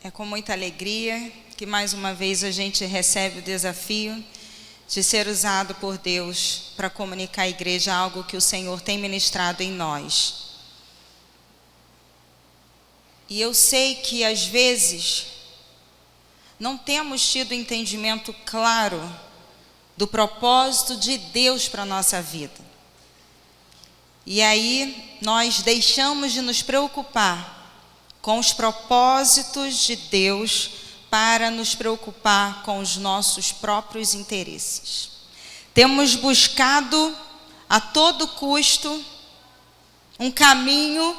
É com muita alegria que mais uma vez a gente recebe o desafio de ser usado por Deus para comunicar à igreja algo que o Senhor tem ministrado em nós. E eu sei que às vezes não temos tido entendimento claro do propósito de Deus para a nossa vida. E aí nós deixamos de nos preocupar com os propósitos de Deus para nos preocupar com os nossos próprios interesses. Temos buscado a todo custo um caminho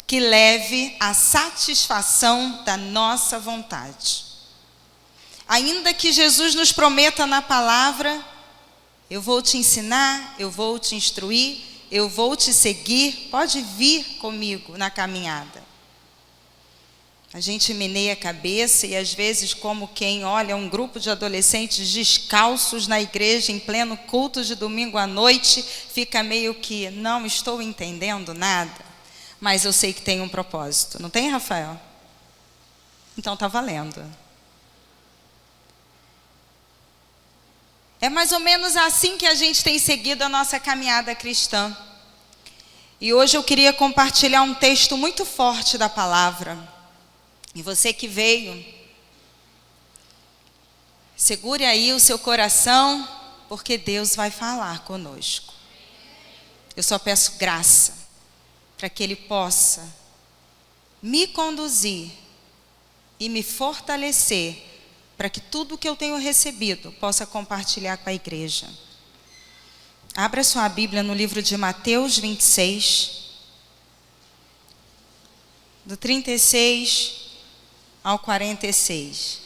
que leve à satisfação da nossa vontade. Ainda que Jesus nos prometa na palavra: eu vou te ensinar, eu vou te instruir, eu vou te seguir, pode vir comigo na caminhada. A gente meneia a cabeça e às vezes, como quem olha um grupo de adolescentes descalços na igreja em pleno culto de domingo à noite, fica meio que, não estou entendendo nada, mas eu sei que tem um propósito. Não tem, Rafael? Então está valendo. É mais ou menos assim que a gente tem seguido a nossa caminhada cristã. E hoje eu queria compartilhar um texto muito forte da palavra. E você que veio, segure aí o seu coração, porque Deus vai falar conosco. Eu só peço graça para que Ele possa me conduzir e me fortalecer, para que tudo que eu tenho recebido possa compartilhar com a igreja. Abra sua Bíblia no livro de Mateus 26, do 36 ao 46.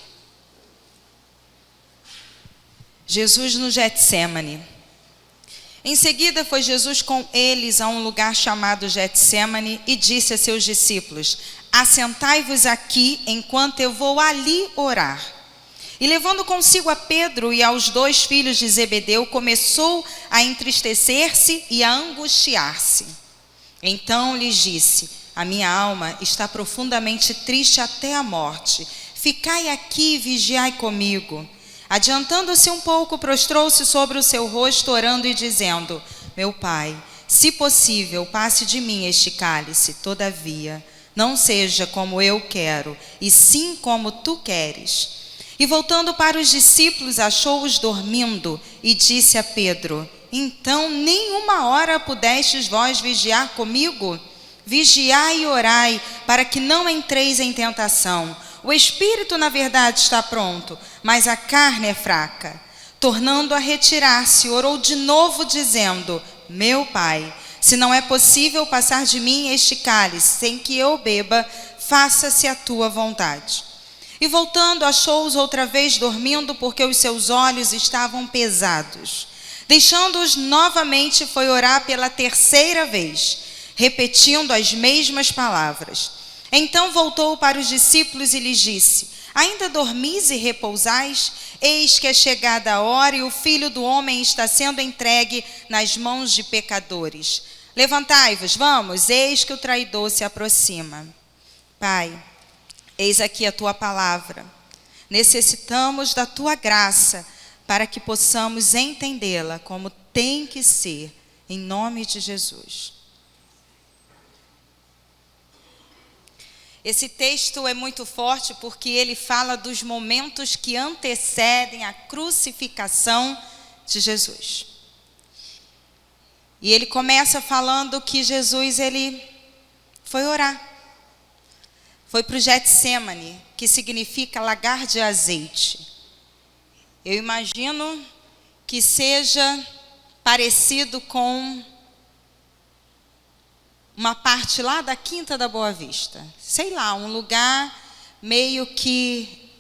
Jesus no Getsêmani. Em seguida foi Jesus com eles a um lugar chamado Getsêmani e disse a seus discípulos: assentai-vos aqui enquanto eu vou ali orar. E levando consigo a Pedro e aos 2 filhos de Zebedeu, começou a entristecer-se e a angustiar-se. Então lhes disse: a minha alma está profundamente triste até a morte. Ficai aqui e vigiai comigo. Adiantando-se um pouco, prostrou-se sobre o seu rosto, orando e dizendo: meu Pai, se possível, passe de mim este cálice, todavia, não seja como eu quero, e sim como tu queres. E voltando para os discípulos, achou-os dormindo, e disse a Pedro: então nem uma hora pudestes vós vigiar comigo? Vigiai e orai, para que não entreis em tentação. O espírito, na verdade, está pronto, mas a carne é fraca. Tornando a retirar-se, orou de novo, dizendo: meu Pai, se não é possível passar de mim este cálice sem que eu beba, faça-se a tua vontade. E voltando, achou-os outra vez dormindo, porque os seus olhos estavam pesados. Deixando-os novamente, foi orar pela 3ª vez, repetindo as mesmas palavras. Então voltou para os discípulos e lhes disse: ainda dormis e repousais? Eis que é chegada a hora e o Filho do Homem está sendo entregue nas mãos de pecadores. Levantai-vos, vamos, eis que o traidor se aproxima. Pai, eis aqui a tua palavra. Necessitamos da tua graça para que possamos entendê-la como tem que ser, em nome de Jesus. Esse texto é muito forte porque ele fala dos momentos que antecedem a crucificação de Jesus. E ele começa falando que Jesus, ele foi orar. Foi para o Getsêmani, que significa lagar de azeite. Eu imagino que seja parecido com uma parte lá da Quinta da Boa Vista. Sei lá, um lugar meio que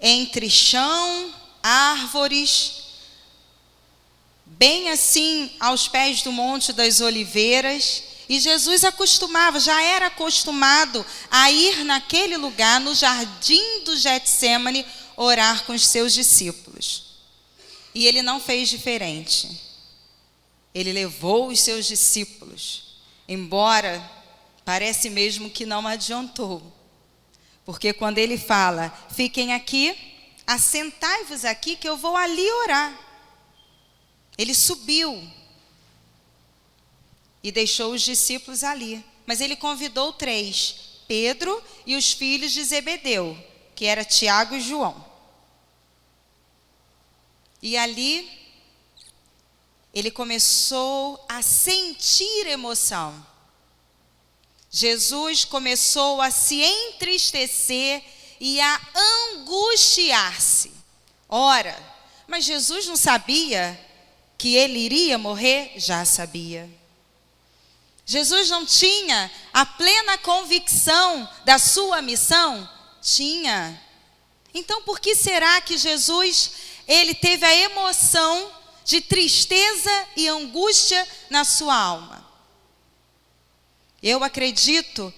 entre chão, árvores, bem assim aos pés do Monte das Oliveiras. E Jesus já era acostumado a ir naquele lugar, no jardim do Getsêmani, orar com os seus discípulos. E ele não fez diferente. Ele levou os seus discípulos, embora parece mesmo que não adiantou. Porque quando ele fala, fiquem aqui, assentai-vos aqui que eu vou ali orar. Ele subiu e deixou os discípulos ali. Mas ele convidou 3, Pedro e os filhos de Zebedeu, que era Tiago e João. E ali ele começou a sentir emoção. Jesus começou a se entristecer e a angustiar-se. Ora, mas Jesus não sabia que ele iria morrer? Já sabia. Jesus não tinha a plena convicção da sua missão? Tinha. Então, por que será que Jesus, ele teve a emoção de tristeza e angústia na sua alma? Eu acredito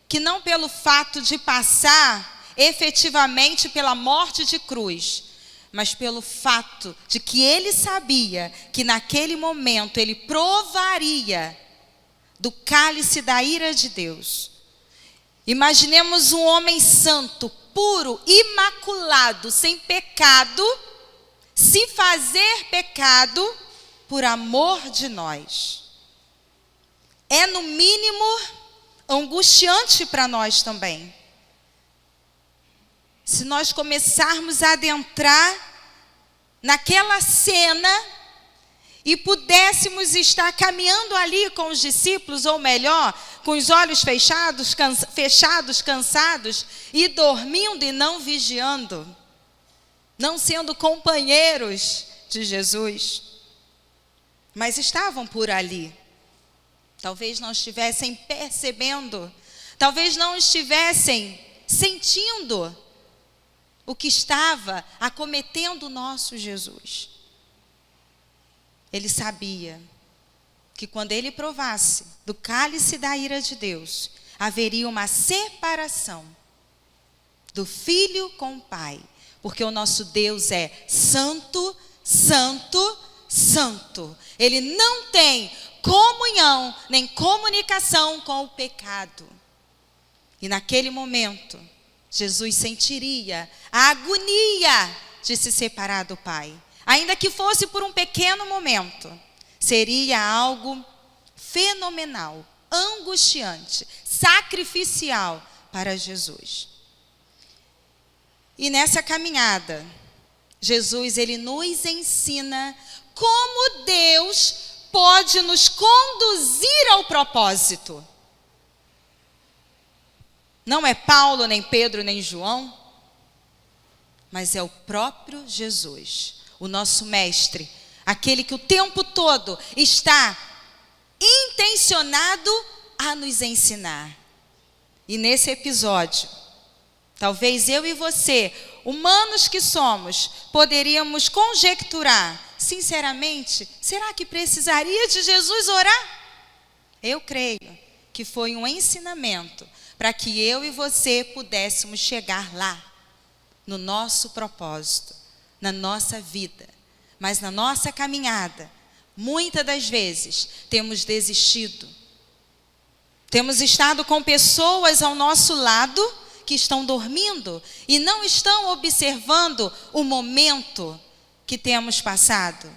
que não pelo fato de passar efetivamente pela morte de cruz, mas pelo fato de que ele sabia que naquele momento ele provaria do cálice da ira de Deus. Imaginemos um homem santo, puro, imaculado, sem pecado, se fazer pecado por amor de nós. É no mínimo angustiante para nós também. Se nós começarmos a adentrar naquela cena e pudéssemos estar caminhando ali com os discípulos, ou melhor, com os olhos fechados, cansados, e dormindo e não vigiando, não sendo companheiros de Jesus, mas estavam por ali. Talvez não estivessem percebendo, talvez não estivessem sentindo o que estava acometendo o nosso Jesus. Ele sabia que quando ele provasse do cálice da ira de Deus, haveria uma separação do Filho com o Pai, porque o nosso Deus é santo, santo, santo. Ele não tem comunhão, nem comunicação com o pecado. E naquele momento, Jesus sentiria a agonia de se separar do Pai. Ainda que fosse por um pequeno momento, seria algo fenomenal, angustiante, sacrificial para Jesus. E nessa caminhada, Jesus, ele nos ensina como Deus pode nos conduzir ao propósito. Não é Paulo, nem Pedro, nem João, mas é o próprio Jesus, o nosso mestre, aquele que o tempo todo está intencionado a nos ensinar. E nesse episódio, talvez eu e você, humanos que somos, poderíamos conjecturar, sinceramente, será que precisaria de Jesus orar? Eu creio que foi um ensinamento para que eu e você pudéssemos chegar lá, no nosso propósito, na nossa vida. Mas na nossa caminhada, muitas das vezes, temos desistido. Temos estado com pessoas ao nosso lado que estão dormindo e não estão observando o momento que temos passado.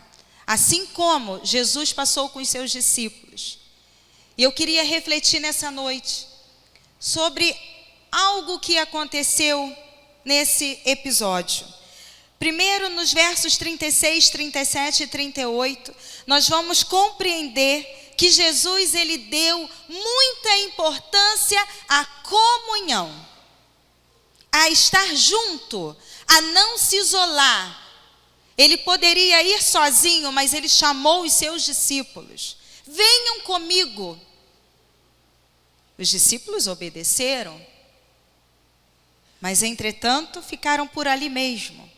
Assim como Jesus passou com os seus discípulos. E eu queria refletir nessa noite sobre algo que aconteceu nesse episódio. Primeiro, nos versos 36, 37 e 38, nós vamos compreender que Jesus, ele deu muita importância à comunhão, a estar junto, a não se isolar. Ele poderia ir sozinho, mas ele chamou os seus discípulos. Venham comigo. Os discípulos obedeceram, mas entretanto ficaram por ali mesmo.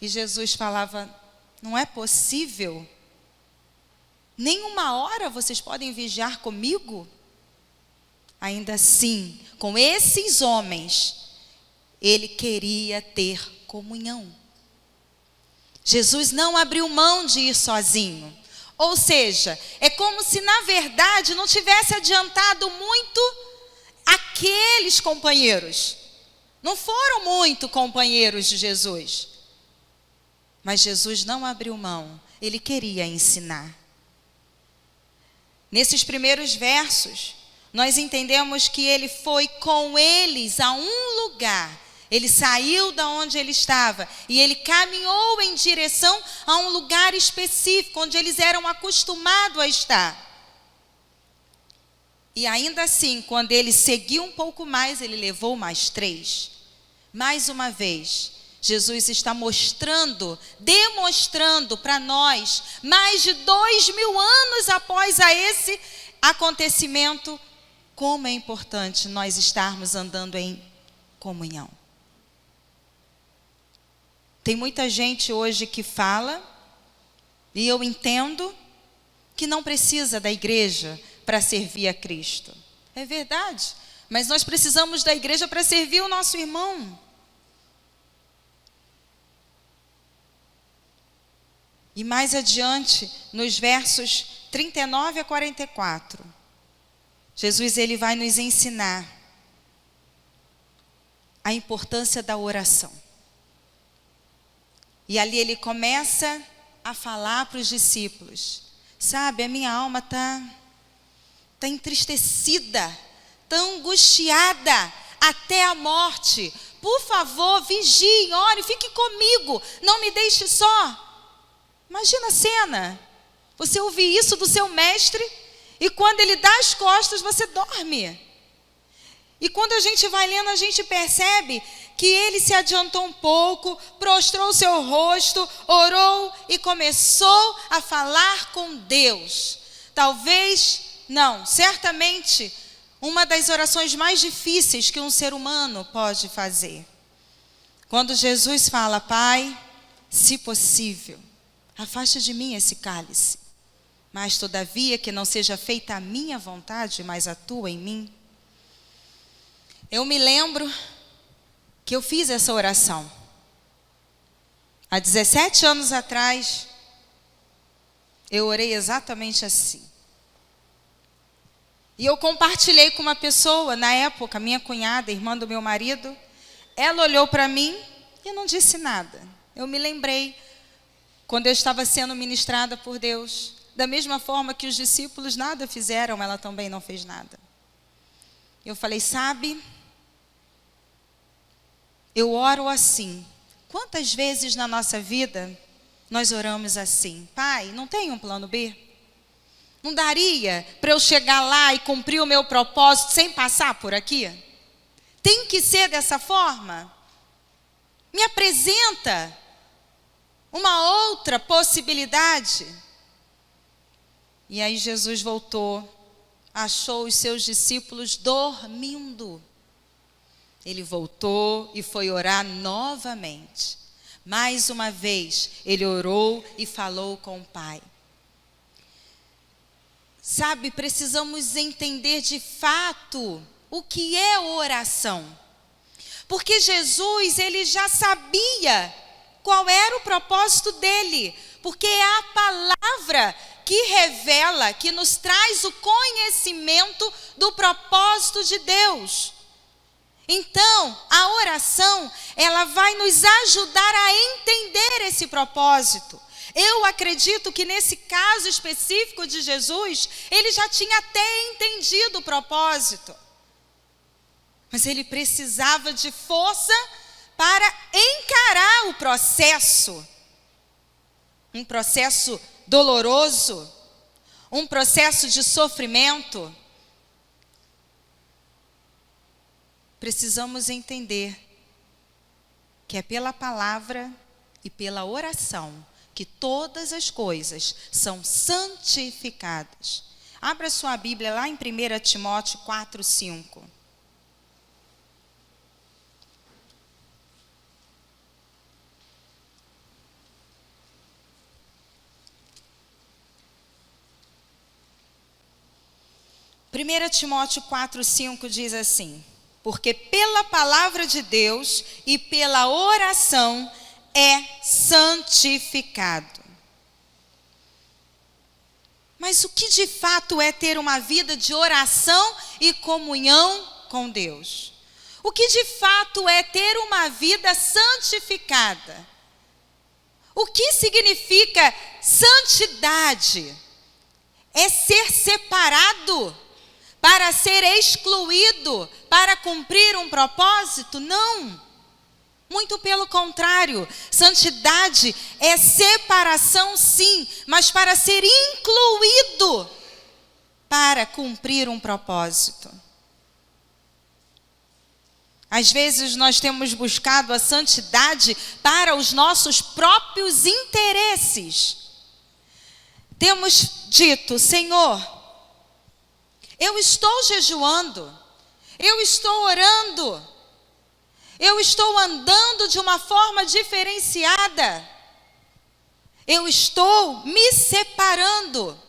E Jesus falava, não é possível? Nem uma hora vocês podem vigiar comigo? Ainda assim, com esses homens, ele queria ter comunhão. Jesus não abriu mão de ir sozinho. Ou seja, é como se na verdade não tivesse adiantado muito aqueles companheiros. Não foram muito companheiros de Jesus. Mas Jesus não abriu mão, ele queria ensinar. Nesses primeiros versos, nós entendemos que ele foi com eles a um lugar. Ele saiu da onde ele estava e ele caminhou em direção a um lugar específico, onde eles eram acostumados a estar. E ainda assim, quando ele seguiu um pouco mais, ele levou mais 3. Mais uma vez, Jesus está demonstrando para nós, mais de 2000 anos após esse acontecimento, como é importante nós estarmos andando em comunhão. Tem muita gente hoje que fala, e eu entendo, que não precisa da igreja para servir a Cristo. É verdade, mas nós precisamos da igreja para servir o nosso irmão. E mais adiante, nos versos 39 a 44, Jesus ele vai nos ensinar a importância da oração. E ali ele começa a falar para os discípulos: sabe, a minha alma está entristecida, está angustiada até a morte. Por favor, vigiem, ore, fique comigo, não me deixe só. Imagina a cena, você ouvir isso do seu mestre e quando ele dá as costas, você dorme. E quando a gente vai lendo, a gente percebe que ele se adiantou um pouco, prostrou o seu rosto, orou e começou a falar com Deus. Talvez, não, certamente, uma das orações mais difíceis que um ser humano pode fazer. Quando Jesus fala: Pai, se possível, afaste de mim esse cálice, mas todavia que não seja feita a minha vontade, mas a tua em mim. Eu me lembro que eu fiz essa oração. Há 17 anos atrás, eu orei exatamente assim. E eu compartilhei com uma pessoa, na época, minha cunhada, irmã do meu marido. Ela olhou para mim e não disse nada. Eu me lembrei quando eu estava sendo ministrada por Deus. Da mesma forma que os discípulos nada fizeram, ela também não fez nada. Eu falei: sabe, eu oro assim. Quantas vezes na nossa vida nós oramos assim? Pai, não tem um plano B? Não daria para eu chegar lá e cumprir o meu propósito sem passar por aqui? Tem que ser dessa forma? Me apresenta uma outra possibilidade. E aí Jesus voltou, achou os seus discípulos dormindo. Ele voltou e foi orar novamente. Mais uma vez, ele orou e falou com o Pai. Sabe, precisamos entender de fato o que é oração. Porque Jesus, ele já sabia qual era o propósito dele. Porque é a palavra que revela, que nos traz o conhecimento do propósito de Deus. Então, a oração, ela vai nos ajudar a entender esse propósito. Eu acredito que nesse caso específico de Jesus, ele já tinha até entendido o propósito. Mas ele precisava de força para encarar o processo. Um processo doloroso, um processo de sofrimento. Precisamos entender que é pela palavra e pela oração que todas as coisas são santificadas. Abra sua Bíblia lá em 1 Timóteo 4:5. Primeira Timóteo 4:5 diz assim: porque pela palavra de Deus e pela oração é santificado. Mas o que de fato é ter uma vida de oração e comunhão com Deus. O que de fato é ter uma vida santificada? O que significa santidade? É ser separado para ser excluído, para cumprir um propósito? Não. Muito pelo contrário, santidade é separação, sim, mas para ser incluído para cumprir um propósito. Às vezes nós temos buscado a santidade para os nossos próprios interesses. Temos dito: Senhor, eu estou jejuando, eu estou orando, eu estou andando de uma forma diferenciada, eu estou me separando.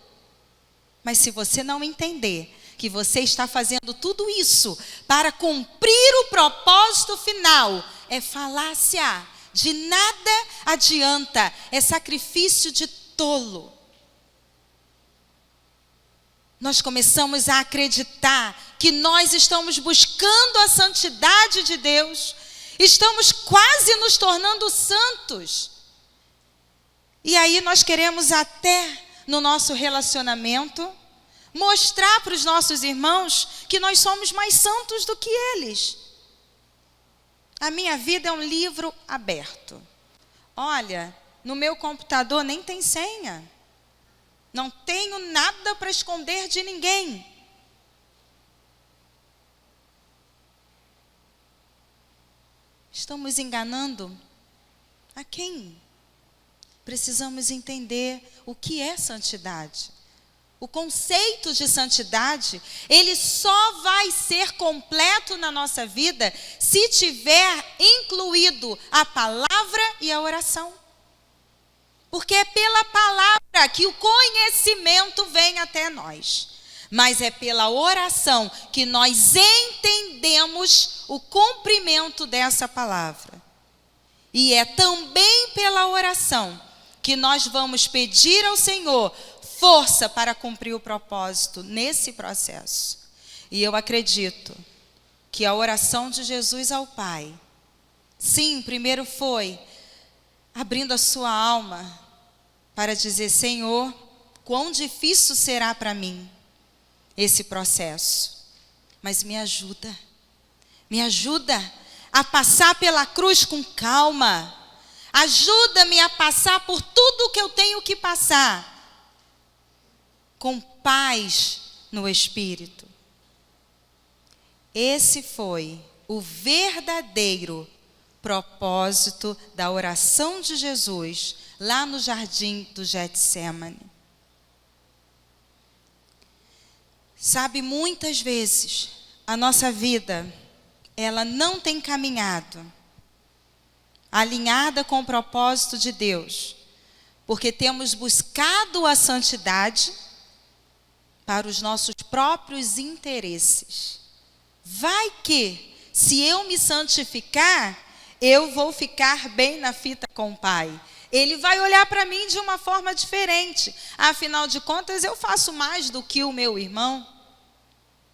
Mas se você não entender que você está fazendo tudo isso para cumprir o propósito final, é falácia, de nada adianta, é sacrifício de tolo. Nós começamos a acreditar que nós estamos buscando a santidade de Deus, estamos quase nos tornando santos. E aí nós queremos até no nosso relacionamento mostrar para os nossos irmãos que nós somos mais santos do que eles. A minha vida é um livro aberto. Olha, no meu computador nem tem senha. Não tenho nada para esconder de ninguém. Estamos enganando a quem? Precisamos entender o que é santidade. O conceito de santidade, ele só vai ser completo na nossa vida se tiver incluído a palavra e a oração. Porque é pela palavra que o conhecimento vem até nós. Mas é pela oração que nós entendemos o cumprimento dessa palavra. E é também pela oração que nós vamos pedir ao Senhor força para cumprir o propósito nesse processo. E eu acredito que a oração de Jesus ao Pai, sim, primeiro foi abrindo a sua alma para dizer: Senhor, quão difícil será para mim esse processo, mas me ajuda a passar pela cruz com calma, ajuda-me a passar por tudo o que eu tenho que passar, com paz no Espírito. Esse foi o verdadeiro propósito da oração de Jesus lá no jardim do Getsemane. Sabe, muitas vezes a nossa vida, ela não tem caminhado alinhada com o propósito de Deus, porque temos buscado a santidade para os nossos próprios interesses. Vai que, se eu me santificar, eu vou ficar bem na fita com o Pai. Ele vai olhar para mim de uma forma diferente. Afinal de contas, eu faço mais do que o meu irmão.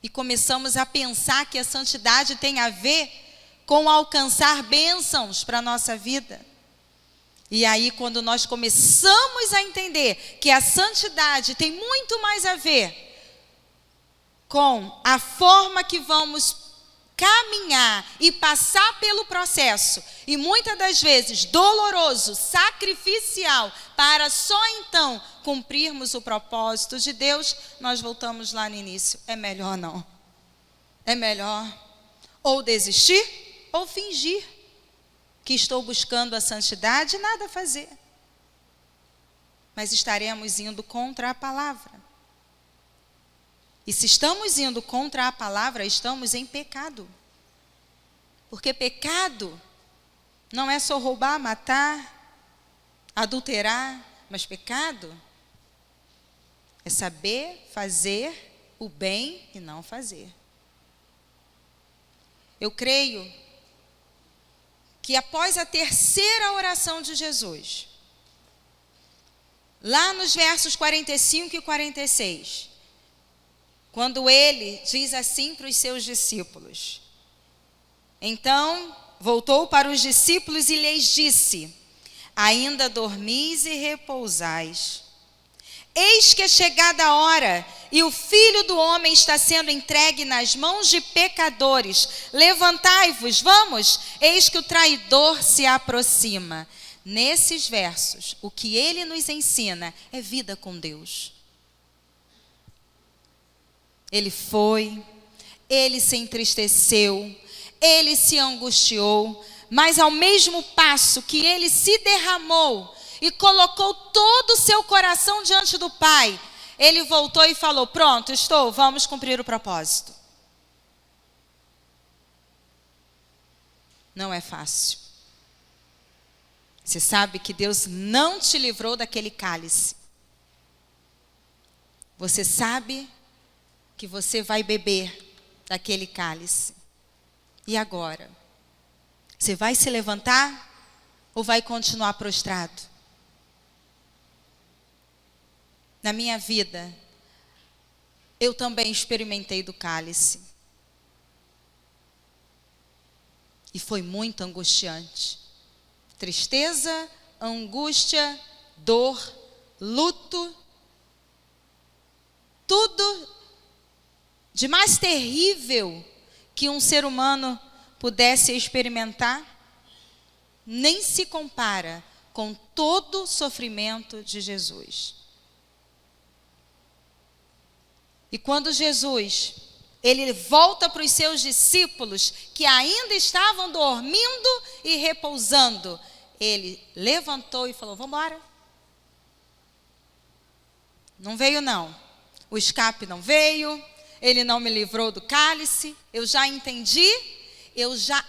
E começamos a pensar que a santidade tem a ver com alcançar bênçãos para a nossa vida. E aí, quando nós começamos a entender que a santidade tem muito mais a ver com a forma que vamos caminhar e passar pelo processo, e muitas das vezes doloroso, sacrificial, para só então cumprirmos o propósito de Deus, nós voltamos lá no início. É melhor não. É melhor ou desistir ou fingir que estou buscando a santidade e nada fazer. Mas estaremos indo contra a palavra. E se estamos indo contra a palavra, estamos em pecado. Porque pecado não é só roubar, matar, adulterar, mas pecado é saber fazer o bem e não fazer. Eu creio que após a terceira oração de Jesus, lá nos versos 45 e 46, quando ele diz assim para os seus discípulos. Então, voltou para os discípulos e lhes disse: ainda dormis e repousais. Eis que é chegada a hora, e o Filho do Homem está sendo entregue nas mãos de pecadores. Levantai-vos, vamos, eis que o traidor se aproxima. Nesses versos, o que ele nos ensina é vida com Deus. Ele foi, ele se entristeceu, ele se angustiou, mas ao mesmo passo que ele se derramou e colocou todo o seu coração diante do Pai, ele voltou e falou: pronto, estou, vamos cumprir o propósito. Não é fácil. Você sabe que Deus não te livrou daquele cálice. Você sabe que você vai beber daquele cálice. E agora? Você vai se levantar ou vai continuar prostrado? Na minha vida, eu também experimentei do cálice. E foi muito angustiante. Tristeza, angústia, dor, luto. Tudo de mais terrível que um ser humano pudesse experimentar, nem se compara com todo o sofrimento de Jesus. E quando Jesus, ele volta para os seus discípulos, que ainda estavam dormindo e repousando, ele levantou e falou: vamos embora. Não veio não. O escape não veio, ele não me livrou do cálice, eu já entendi, eu já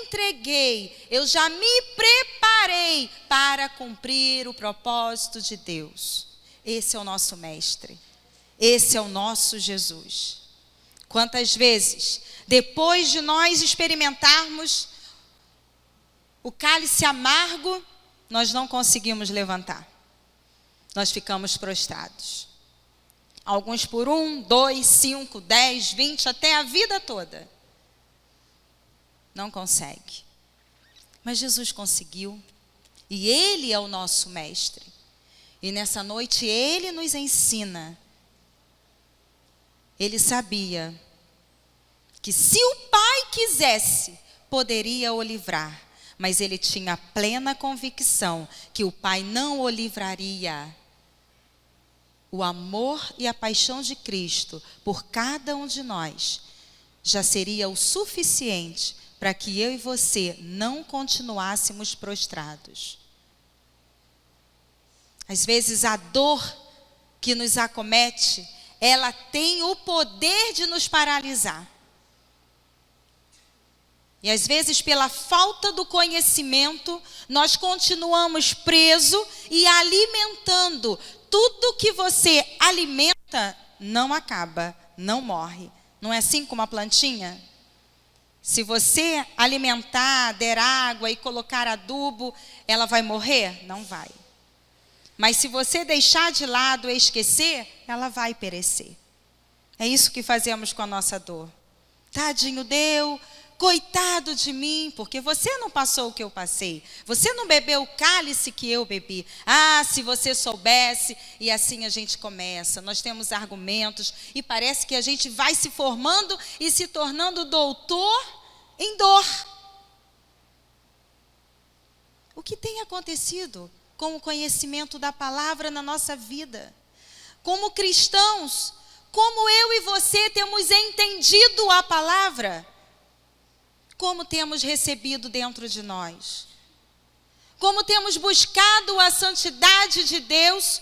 entreguei, eu já me preparei para cumprir o propósito de Deus. Esse é o nosso mestre, esse é o nosso Jesus. Quantas vezes, depois de nós experimentarmos o cálice amargo, nós não conseguimos levantar, nós ficamos prostrados. Alguns por 1, 2, 5, 10, 20, até a vida toda. Não consegue. Mas Jesus conseguiu. E Ele é o nosso mestre. E nessa noite Ele nos ensina. Ele sabia que se o Pai quisesse, poderia o livrar. Mas Ele tinha plena convicção que o Pai não o livraria. O amor e a paixão de Cristo por cada um de nós já seria o suficiente para que eu e você não continuássemos prostrados. Às vezes a dor que nos acomete, ela tem o poder de nos paralisar. E às vezes pela falta do conhecimento, nós continuamos presos e alimentando. Tudo que você alimenta não acaba, não morre. Não é assim com uma plantinha? Se você alimentar, der água e colocar adubo, ela vai morrer? Não vai. Mas se você deixar de lado e esquecer, ela vai perecer. É isso que fazemos com a nossa dor. Tadinho deu, coitado de mim, porque você não passou o que eu passei. Você não bebeu o cálice que eu bebi. Ah, se você soubesse. E assim a gente começa. Nós temos argumentos e parece que a gente vai se formando e se tornando doutor em dor. O que tem acontecido com o conhecimento da palavra na nossa vida? Como cristãos, como eu e você temos entendido a palavra? Como temos recebido dentro de nós? Como temos buscado a santidade de Deus?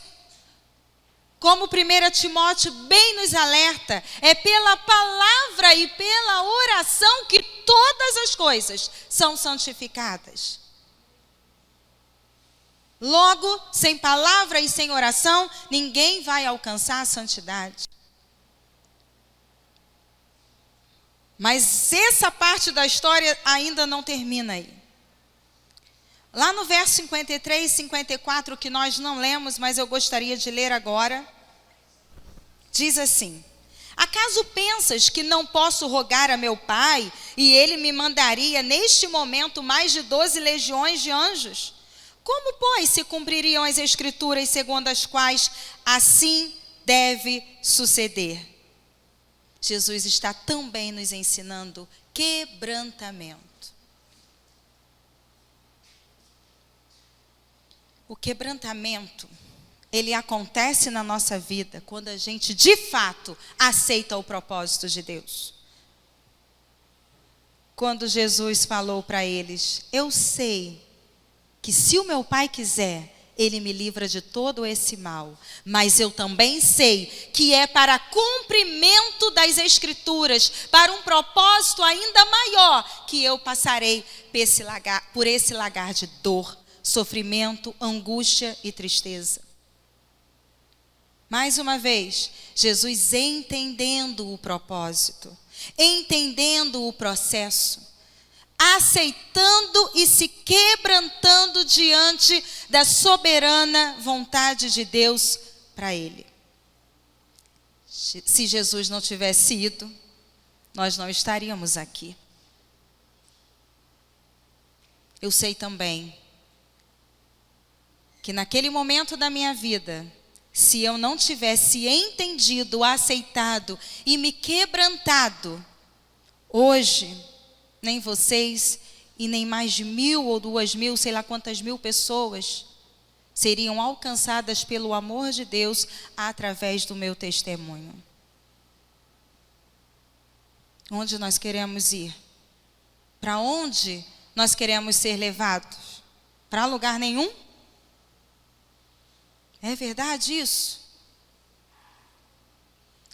Como 1 Timóteo bem nos alerta, é pela palavra e pela oração que todas as coisas são santificadas. Logo, sem palavra e sem oração, ninguém vai alcançar a santidade. Mas essa parte da história ainda não termina aí. Lá no verso 53 e 54, que nós não lemos, mas eu gostaria de ler agora, diz assim: Acaso pensas que não posso rogar a meu Pai e Ele me mandaria neste momento mais de 12 legiões de anjos? Como, pois, se cumpririam as Escrituras segundo as quais assim deve suceder? Jesus está também nos ensinando quebrantamento. O quebrantamento, ele acontece na nossa vida quando a gente, de fato, aceita o propósito de Deus. Quando Jesus falou para eles: eu sei que se o meu Pai quiser, Ele me livra de todo esse mal. Mas eu também sei que é para cumprimento das Escrituras, para um propósito ainda maior, que eu passarei por esse lagar de dor, sofrimento, angústia e tristeza. Mais uma vez, Jesus entendendo o propósito, entendendo o processo, aceitando e se quebrantando diante da soberana vontade de Deus para ele. Se Jesus não tivesse ido, nós não estaríamos aqui. Eu sei também que naquele momento da minha vida, se eu não tivesse entendido, aceitado e me quebrantado, hoje, nem vocês e nem mais de 1.000 ou 2.000, sei lá quantas mil pessoas, seriam alcançadas pelo amor de Deus através do meu testemunho. Onde nós queremos ir? Para onde nós queremos ser levados? Para lugar nenhum? É verdade isso?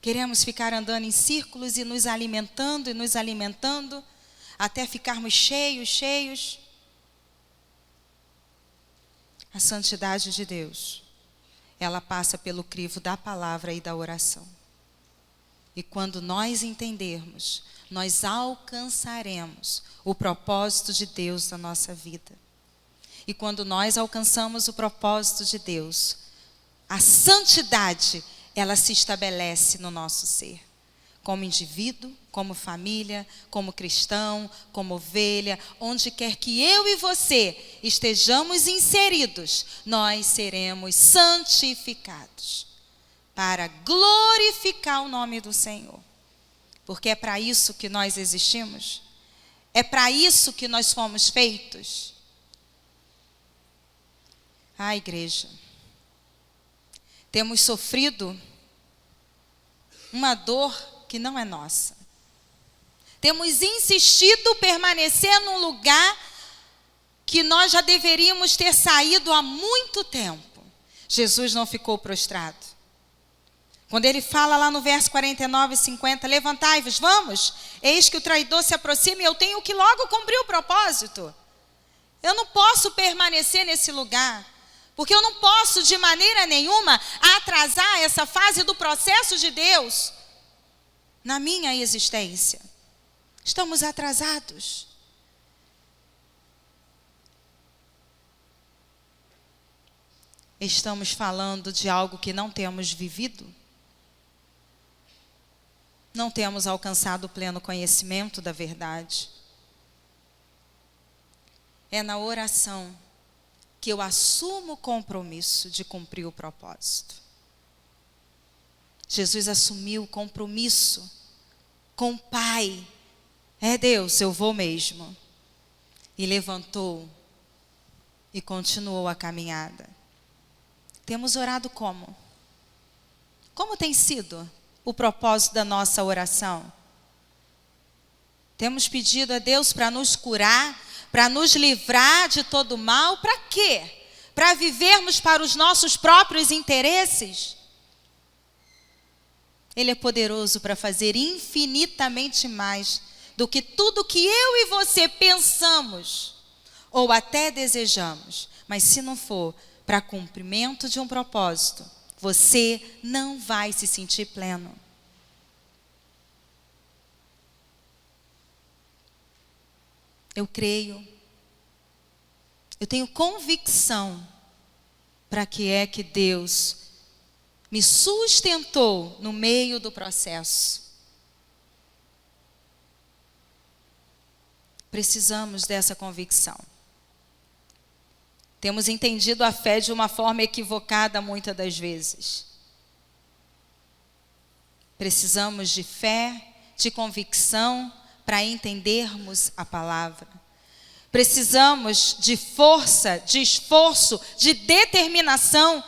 Queremos ficar andando em círculos e nos alimentando, até ficarmos cheios. A santidade de Deus, ela passa pelo crivo da palavra e da oração. E quando nós entendermos, nós alcançaremos o propósito de Deus na nossa vida. E quando nós alcançamos o propósito de Deus, a santidade, ela se estabelece no nosso ser. Como indivíduo, como família, como cristão, como ovelha, onde quer que eu e você estejamos inseridos, nós seremos santificados para glorificar o nome do Senhor. Porque é para isso que nós existimos, é para isso que nós fomos feitos. Ah, igreja, temos sofrido uma dor que não é nossa. Temos insistido permanecer num lugar que nós já deveríamos ter saído há muito tempo. Jesus não ficou prostrado. Quando ele fala lá no verso 49 e 50, levantai-vos, vamos, eis que o traidor se aproxima e eu tenho que logo cumprir o propósito. Eu não posso permanecer nesse lugar, porque eu não posso de maneira nenhuma atrasar essa fase do processo de Deus na minha existência. Estamos atrasados. Estamos falando de algo que não temos vivido. Não temos alcançado o pleno conhecimento da verdade. É na oração que eu assumo o compromisso de cumprir o propósito. Jesus assumiu o compromisso com o Pai. É Deus, eu vou mesmo. E levantou e continuou a caminhada. Temos orado como? Como tem sido o propósito da nossa oração? Temos pedido a Deus para nos curar, para nos livrar de todo mal. Para quê? Para vivermos para os nossos próprios interesses? Ele é poderoso para fazer infinitamente mais do que tudo que eu e você pensamos ou até desejamos. Mas se não for para cumprimento de um propósito, você não vai se sentir pleno. Eu creio, eu tenho convicção para que é que Deus me sustentou no meio do processo. Precisamos dessa convicção. Temos entendido a fé de uma forma equivocada muitas das vezes. Precisamos de fé, de convicção para entendermos a palavra. Precisamos de força, de esforço, de determinação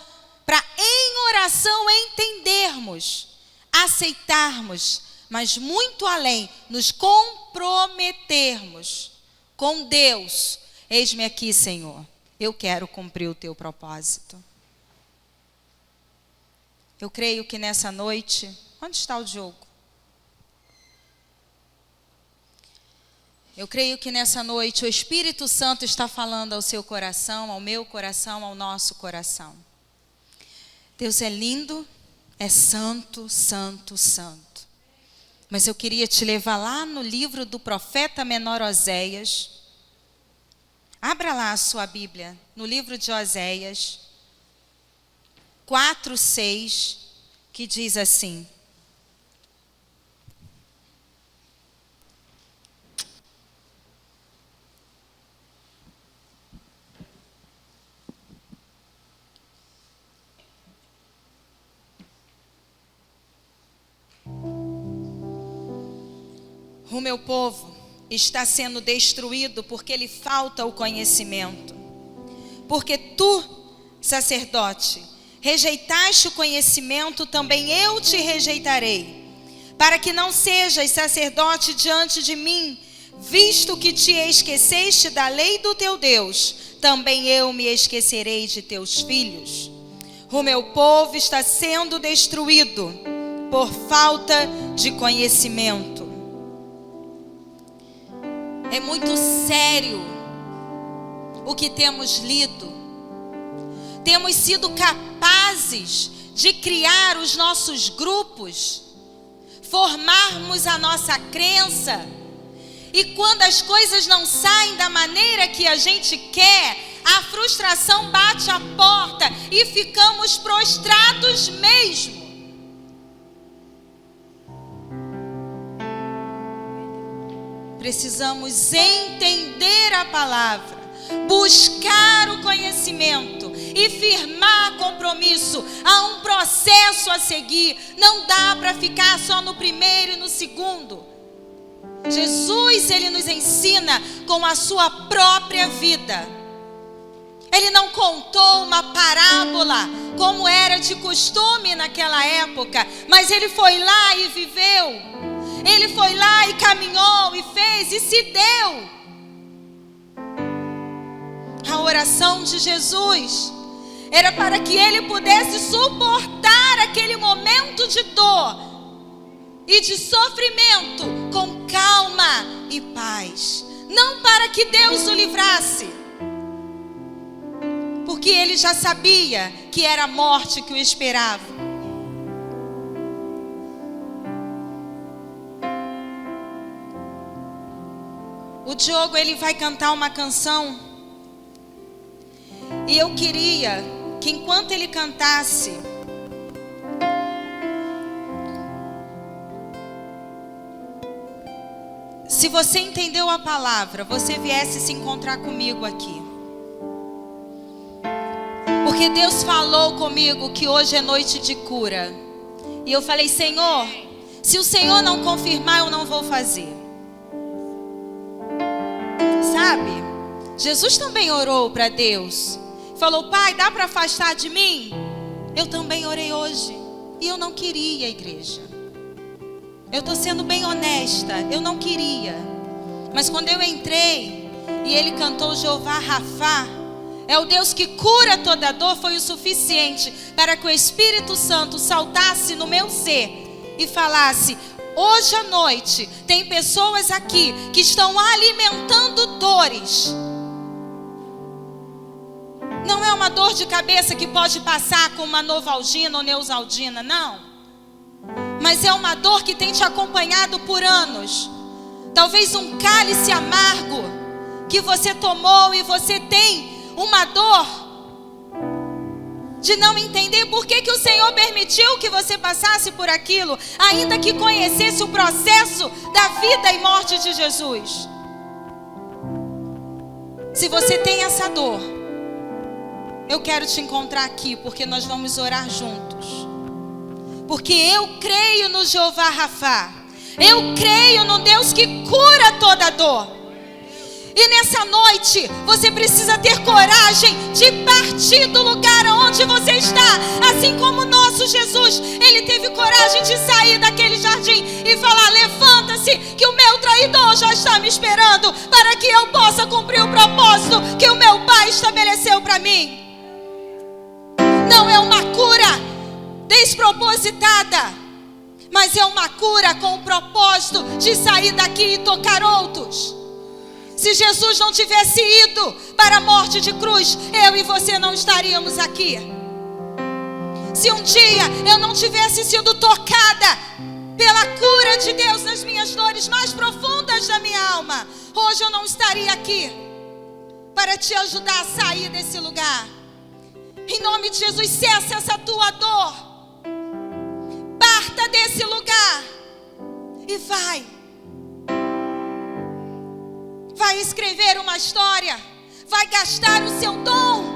para em oração entendermos, aceitarmos, mas muito além, nos comprometermos com Deus. Eis-me aqui, Senhor, eu quero cumprir o teu propósito. Eu creio que nessa noite, onde está o Diogo? Eu creio que nessa noite o Espírito Santo está falando ao seu coração, ao meu coração, ao nosso coração. Deus é lindo, é santo, santo, santo. Mas eu queria te levar lá no livro do profeta menor Oséias. Abra lá a sua Bíblia, no livro de Oséias 4:6, que diz assim: o meu povo está sendo destruído porque lhe falta o conhecimento. Porque tu, sacerdote, rejeitaste o conhecimento, também eu te rejeitarei, para que não sejas sacerdote diante de mim, visto que te esqueceste da lei do teu Deus, também eu me esquecerei de teus filhos. O meu povo está sendo destruído por falta de conhecimento. É muito sério o que temos lido. Temos sido capazes de criar os nossos grupos, formarmos a nossa crença. E quando as coisas não saem da maneira que a gente quer, a frustração bate a porta e ficamos prostrados mesmo. Precisamos entender a palavra, buscar o conhecimento e firmar compromisso. Há um processo a seguir, não dá para ficar só no primeiro e no segundo. Jesus, ele nos ensina com a sua própria vida. Ele não contou uma parábola como era de costume naquela época, mas ele foi lá e viveu. Ele foi lá e caminhou e fez e se deu. A oração de Jesus era para que ele pudesse suportar aquele momento de dor e de sofrimento com calma e paz. Não para que Deus o livrasse, porque ele já sabia que era a morte que o esperava. O Diogo, ele vai cantar uma canção. E eu queria que enquanto ele cantasse, se você entendeu a palavra, você viesse se encontrar comigo aqui. Porque Deus falou comigo que hoje é noite de cura. E eu falei: Senhor, se o Senhor não confirmar, eu não vou fazer. Sabe? Jesus também orou para Deus. Falou: Pai, dá para afastar de mim? Eu também orei hoje. E eu não queria, igreja. Eu estou sendo bem honesta. Eu não queria. Mas quando eu entrei e ele cantou Jeová Rafá, é o Deus que cura toda dor, foi o suficiente para que o Espírito Santo saltasse no meu ser e falasse: hoje à noite tem pessoas aqui que estão alimentando dores. Não é uma dor de cabeça que pode passar com uma novalgina ou neusaldina, não. Mas é uma dor que tem te acompanhado por anos. Talvez um cálice amargo que você tomou e você tem uma dor de não entender por que o Senhor permitiu que você passasse por aquilo, ainda que conhecesse o processo da vida e morte de Jesus. Se você tem essa dor, eu quero te encontrar aqui, porque nós vamos orar juntos. Porque eu creio no Jeová Rafá. Eu creio no Deus que cura toda dor. E nessa noite, você precisa ter coragem de partir do lugar onde você está. Assim como o nosso Jesus, ele teve coragem de sair daquele jardim e falar: levanta-se, que o meu traidor já está me esperando, para que eu possa cumprir o propósito que o meu Pai estabeleceu para mim. Não é uma cura despropositada, mas é uma cura com o propósito de sair daqui e tocar outros. Se Jesus não tivesse ido para a morte de cruz, eu e você não estaríamos aqui. Se um dia eu não tivesse sido tocada pela cura de Deus nas minhas dores mais profundas da minha alma, hoje eu não estaria aqui para te ajudar a sair desse lugar. Em nome de Jesus, cessa essa tua dor. Parta desse lugar e vai. Vai escrever uma história. Vai gastar o seu dom